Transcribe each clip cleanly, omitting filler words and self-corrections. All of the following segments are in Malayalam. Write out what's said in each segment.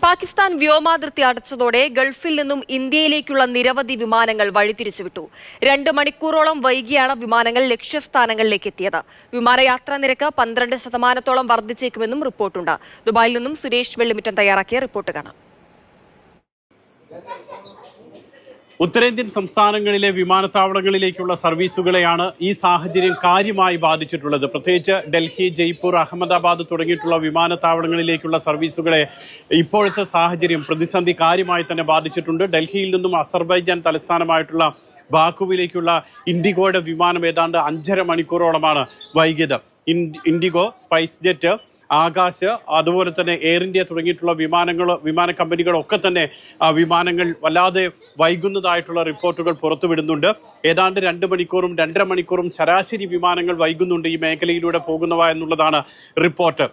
പാകിസ്ഥാൻ വ്യോമാതിർത്തി അടച്ചതോടെ ഗൾഫിൽ നിന്നും ഇന്ത്യയിലേക്കുള്ള നിരവധി വിമാനങ്ങൾ വഴിതിരിച്ചുവിട്ടു. 2 മണിക്കൂറോളം വൈകിയാണ് വിമാനങ്ങൾ ലക്ഷ്യസ്ഥാനങ്ങളിലേക്ക് എത്തിയത്. വിമാനയാത്രാ നിരക്ക് 12% വർദ്ധിച്ചേക്കുമെന്നും റിപ്പോർട്ടുണ്ട്. ദുബായിൽ നിന്നും സുരേഷ് വെള്ളിമിറ്റം തയ്യാറാക്കിയ റിപ്പോർട്ട് കാണാം. ഉത്തരേന്ത്യൻ സംസ്ഥാനങ്ങളിലെ വിമാനത്താവളങ്ങളിലേക്കുള്ള സർവീസുകളെയാണ് ഈ സാഹചര്യം കാര്യമായി ബാധിച്ചിട്ടുള്ളത്. പ്രത്യേകിച്ച് ഡൽഹി, ജയ്പൂർ, അഹമ്മദാബാദ് തുടങ്ങിയിട്ടുള്ള വിമാനത്താവളങ്ങളിലേക്കുള്ള സർവീസുകളെ ഇപ്പോഴത്തെ സാഹചര്യം പ്രതിസന്ധി കാര്യമായി തന്നെ ബാധിച്ചിട്ടുണ്ട്. ഡൽഹിയിൽ നിന്നും അസർബൈജാൻ തലസ്ഥാനമായിട്ടുള്ള ബാക്കുവിലേക്കുള്ള ഇൻഡിഗോയുടെ വിമാനം ഏതാണ്ട് 5.5 മണിക്കൂറോളമാണ് വൈകിയത്. ഇൻഡിഗോ, സ്പൈസ് ജെറ്റ്, ആകാശ്, അതുപോലെ തന്നെ എയർ ഇന്ത്യ തുടങ്ങിയിട്ടുള്ള വിമാന കമ്പനികളൊക്കെ തന്നെ വിമാനങ്ങൾ വല്ലാതെ വൈകുന്നതായിട്ടുള്ള റിപ്പോർട്ടുകൾ പുറത്തുവിടുന്നുണ്ട്. ഏതാണ്ട് 2 മണിക്കൂറും 2.5 മണിക്കൂറും ശരാശരി വിമാനങ്ങൾ വൈകുന്നുണ്ട് ഈ മേഖലയിലൂടെ പോകുന്നവ എന്നുള്ളതാണ് റിപ്പോർട്ട്.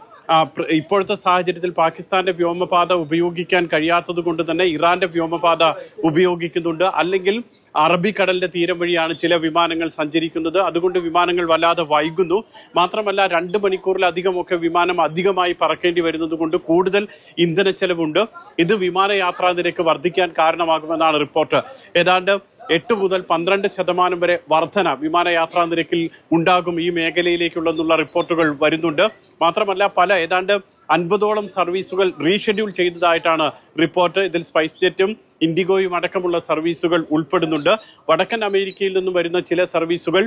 ഇപ്പോഴത്തെ സാഹചര്യത്തിൽ പാകിസ്ഥാന്റെ വ്യോമപാത ഉപയോഗിക്കാൻ കഴിയാത്തത് കൊണ്ട് തന്നെ ഇറാന്റെ വ്യോമപാത ഉപയോഗിക്കുന്നുണ്ട്. അല്ലെങ്കിൽ അറബിക്കടലിന്റെ തീരം വഴിയാണ് ചില വിമാനങ്ങൾ സഞ്ചരിക്കുന്നത്. അതുകൊണ്ട് വിമാനങ്ങൾ വല്ലാതെ വൈകുന്നു. മാത്രമല്ല 2 മണിക്കൂറിലധികമൊക്കെ വിമാനം അധികമായി പറക്കേണ്ടി വരുന്നത് കൊണ്ട് കൂടുതൽ ഇന്ധന ചെലവുണ്ട്. ഇത് വിമാനയാത്രാ നിരക്ക് വർദ്ധിക്കാൻ കാരണമാകുമെന്നാണ് റിപ്പോർട്ട്. ഏതാണ്ട് 8 മുതൽ 12% വരെ വർധന വിമാനയാത്രാ നിരക്കിൽ ഉണ്ടാകും ഈ മേഖലയിലേക്കുള്ള റിപ്പോർട്ടുകൾ വരുന്നുണ്ട്. മാത്രമല്ല ഏതാണ്ട് 50ഓളം സർവീസുകൾ റീഷെഡ്യൂൾ ചെയ്തതായിട്ടാണ് റിപ്പോർട്ട്. ഇതിൽ സ്പൈസ് ജെറ്റും ഇൻഡിഗോയും അടക്കമുള്ള സർവീസുകൾ ഉൾപ്പെടുന്നുണ്ട്. വടക്കൻ അമേരിക്കയിൽ നിന്നും വരുന്ന ചില സർവീസുകൾ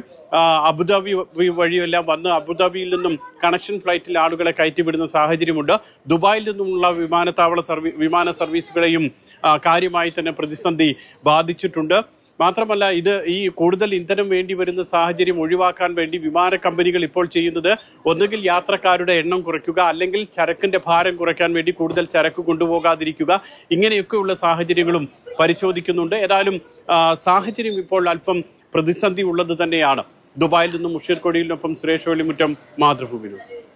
അബുദാബി വഴിയെല്ലാം വന്ന് അബുദാബിയിൽ നിന്നും കണക്ഷൻ ഫ്ലൈറ്റിൽ ആളുകളെ കയറ്റിവിടുന്ന സാഹചര്യമുണ്ട്. ദുബായിൽ നിന്നുമുള്ള വിമാന സർവീസുകളെയും കാര്യമായി തന്നെ പ്രതിസന്ധി ബാധിച്ചിട്ടുണ്ട്. മാത്രമല്ല ഈ കൂടുതൽ ഇന്ധനം വേണ്ടി വരുന്ന സാഹചര്യം ഒഴിവാക്കാൻ വേണ്ടി വിമാന കമ്പനികൾ ഇപ്പോൾ ചെയ്യുന്നത് ഒന്നുകിൽ യാത്രക്കാരുടെ എണ്ണം കുറയ്ക്കുക, അല്ലെങ്കിൽ ചരക്കിന്റെ ഭാരം കുറയ്ക്കാൻ വേണ്ടി കൂടുതൽ ചരക്ക് കൊണ്ടുപോകാതിരിക്കുക. ഇങ്ങനെയൊക്കെയുള്ള സാഹചര്യങ്ങളും പരിശോധിക്കുന്നുണ്ട്. ഏതായാലും സാഹചര്യം ഇപ്പോൾ അല്പം പ്രതിസന്ധി ഉള്ളത് തന്നെയാണ്. ദുബായിൽ നിന്നും മുഷീർ കൊടിയിലിനൊപ്പം സുരേഷ് വെള്ളിമുറ്റം, മാതൃഭൂമി ന്യൂസ്.